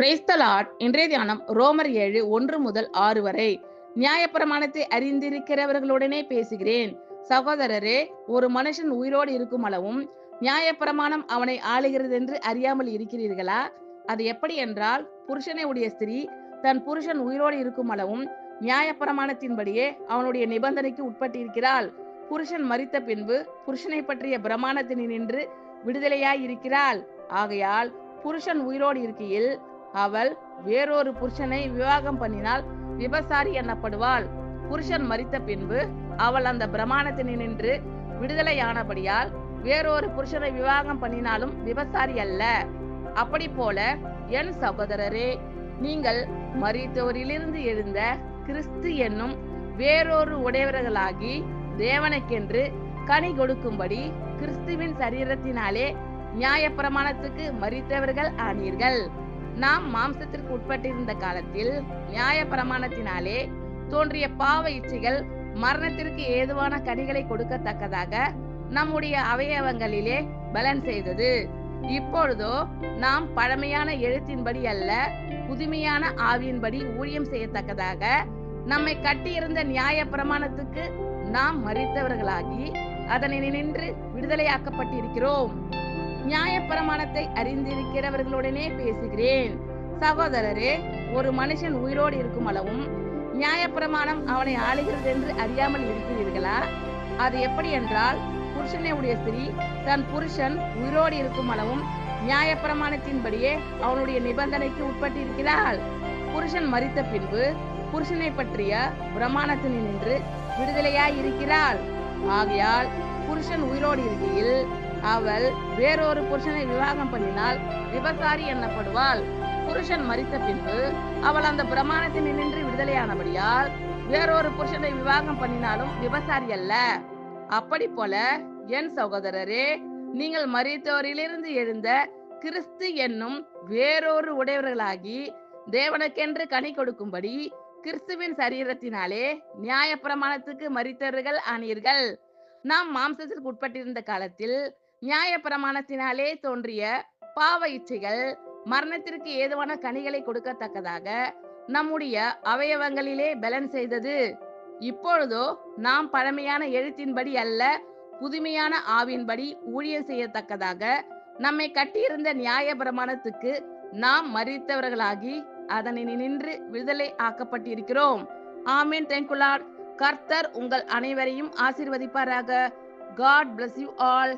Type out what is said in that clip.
Praise the Lord. இன்றைய தியானம் ரோமர் 7 1 முதல் 6 வரை. நியாயப்பிரமாணத்தை அறிந்திருக்கிறவர்களுடனே பேசுகிறேன். சகோதரரே, ஒரு மனுஷன் உயிரோடு இருக்கும் அளவும் நியாயப்பிரமாணம் அவனை ஆளுகிறது என்று அறியாமல் இருக்கிறீர்களா? அது எப்படி என்றால், புருஷனை உடைய ஸ்திரீ தன் புருஷன் உயிரோடு இருக்கும் அளவும் நியாயப்பிரமாணத்தின்படியே அவனுடைய நிபந்தனைக்கு உட்பட்டிருக்கிறாள். புருஷன் மரித்த பின்பு புருஷனை பற்றிய பிரமாணத்தினின்று விடுதலையாய் இருக்கிறாள். ஆகையால் புருஷன் உயிரோடு இருக்கையில் அவள் வேறொரு புருஷனை விவாகம் பண்ணினால் விபசாரி எனப்படுவாள். புருஷன் மரித்த பின்பு அவள் அந்த பிரமாணத்தினின்று விடுதலையானபடியால் வேறொரு புருஷனை விவாகம் பண்ணினாலும் விபசாரி அல்ல. அப்படி போல என் சகோதரரே, நீங்கள் மரித்தோரிலிருந்து எழுந்த கிறிஸ்து என்னும் வேறொரு உடையவர்களாகி தேவனுக்கென்று கனி கொடுக்கும்படி கிறிஸ்துவின் சரீரத்தினாலே நியாயப்பிரமாணத்துக்கு மரித்தவர்கள் ஆனீர்கள். நாம் மாம்சத்திற்கு உட்பட்டிருந்த காலத்தில் நியாயப்பிரமாணத்தினாலே தோன்றிய பாவ இச்சைகள் மரணத்திற்கு ஏதுவான கனிகளை கொடுக்கத்தக்கதாக நம்முடைய அவயவங்களிலே பலன் செய்தது. இப்பொழுதோ நாம் பழமையான எழுத்தின்படி அல்ல, புதுமையான ஆவியின்படி ஊழியம் செய்யத்தக்கதாக நம்மை கட்டியிருந்த நியாயப்பிரமாணத்துக்கு நாம் மரித்தவர்களாகி அதனின்று விடுதலையாக்கப்பட்டிருக்கிறோம். நியாயப்பிரமாணத்தை அறிந்திருக்கிறவர்களுடனே பேசுகிறேன். சகோதரரே, ஒரு மனுஷன் உயிரோடு இருக்கும் அளவும் நியாயப்பிரமாணம் அவனை ஆளுகிறது என்று அறியாமல் இருக்கிறீர்களா? அது எப்படி என்றால், புருஷனை உடைய ஸ்திரீ தன் புருஷன் உயிரோடு இருக்கும் அளவும் நியாயப்பிரமாணத்தின்படியே அவனுடைய நிபந்தனைக்கு உட்பட்டிருக்கிறாள். புருஷன் மரித்த பின்பு புருஷனை பற்றிய பிரமாணத்தினின்று விடுதலையாய் இருக்கிறாள். ஆகையால் புருஷன் உயிரோடு இருக்கையில் அவள் வேறொரு புருஷனை விவாகம் பண்ணினால் விபசாரி எனப்படுவாள். புருஷன் மரித்த பின்பு அவள் அந்த பிரமாணத்தினின்று விடுதலையானபடியால் வேறொரு புருஷனை விவாகம் பண்ணினாலும் விபசாரி அல்ல. அப்படி போல என் சகோதரரே, நீங்கள் மரித்தோரிலிருந்து எழுந்த கிறிஸ்து என்னும் வேறொரு உடையவர்களாகி தேவனுக்கென்று கனி கொடுக்கும்படி கிறிஸ்துவின் சரீரத்தினாலே நியாயப்பிரமாணத்துக்கு மரித்தவர்கள் ஆனீர்கள். நாம் மாம்சத்திற்கு உட்பட்டிருந்த காலத்தில் நியாயப்பிரமாணத்தினாலே தோன்றிய பாவ இச்சைகள் மரணத்திற்கு ஏதுவான கனிகளை கொடுக்கத்தக்கதாக நம்முடைய அவயவங்களிலே பலன் செய்தது. இப்பொழுதோ நாம் பழமையான எழுத்தின்படி அல்ல, புதுமையான ஆவியின்படி ஊழியம் செய்யத்தக்கதாக நம்மை கட்டியிருந்த நியாயப்பிரமாணத்துக்கு நாம் மரித்தவர்களாகி அதனின்று விடுதலை ஆக்கப்பட்டிருக்கிறோம். ஆமென். Thank you Lord. கர்த்தர் உங்கள் அனைவரையும் ஆசீர்வதிப்பாராக. God bless you all.